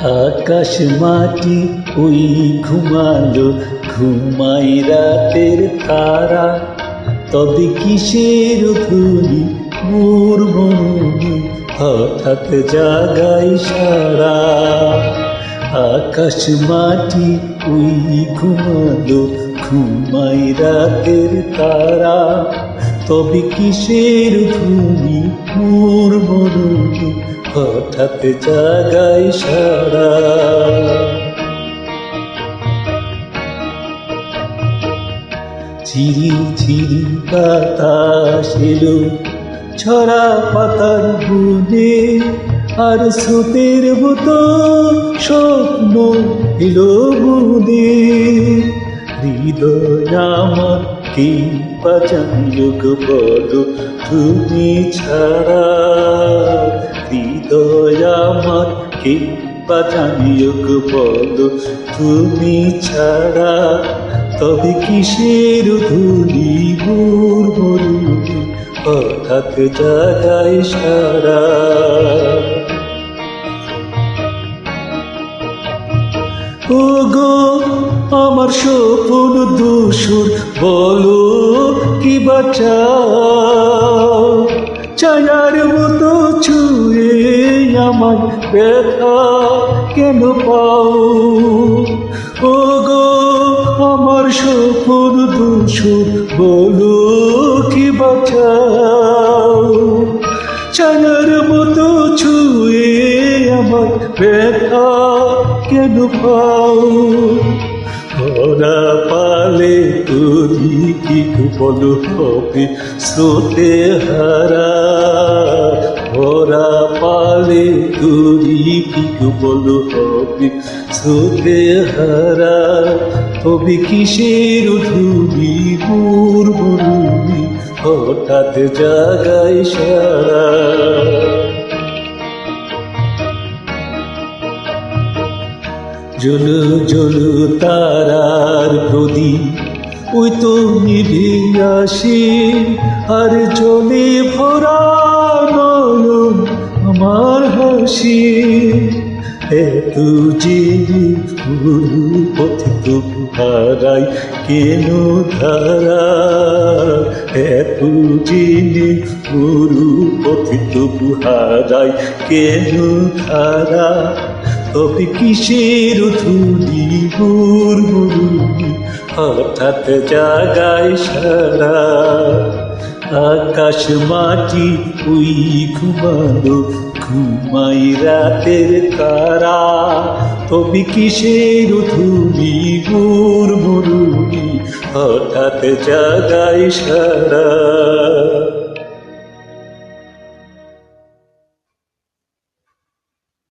আকাশ মাটি ওই ঘুমালো, ঘুমাই রাতের তারা। তবে কিসের ধ্বনি মোর মনে হঠাৎ জাগাই সারা। আকাশ মাটি ওই ঘুমালো, ঘুমাই রাতের তারা। তবে কিসের ধ্বনি মোর মনে হঠাৎ জাগাই সারা। ঝিরি ঝিরি বাতাস এলো ছড়া পাতার বুনে, আর স্রোতের মতো স্বপ্ন এলো মনে। হৃদয় আমার কি বাঁচাইলো গো বলো তুমি ছাড়া। হৃদয় আমার কি বাঁচাইলো গো বলো তুমি ছাড়া। তবে কিসের ধুলি মোর মরুলি হঠাৎ জাগাই সারা। ও গো আমার স্বপ্ন দূষণ বলো কি বাঁচাও। ছায়ার মতো ছুঁয়ে আমায় ব্যথা কেন পাও। ও গো আমার স্বপ্ন দূষণ বলো কি বাঁচাও। ছায়ার মতো ছুঁয়ে আমায় ব্যথা কেন পাও। ওরা পালে তুলি কি বলো হবে স্রোতে হারা। ওরা পালে তুলি কি বলো হবে স্রোতে হারা। তবে কিসের ধুলি মোর মরুলি হঠাৎ জাগাই সারা। জলো জলো তারার প্রদীপ ওই তো নিভে আসে, আর জলে ভরা নয়ন আমার হাসি। এত যে পুরু পথে তবু হারাই কেন ধারা। এত জেনে পুরু পথে তবু হারাই কেন ধারা। তবে কিসের ধুলি মোর মরুলি হঠাৎ জাগাই সারা। আকাশ মাটি ওই ঘুমালো, ঘুমাই রাতের তারা। তবে কিসের ধুলি মোর মরুলি হঠাৎ জাগাই সারা।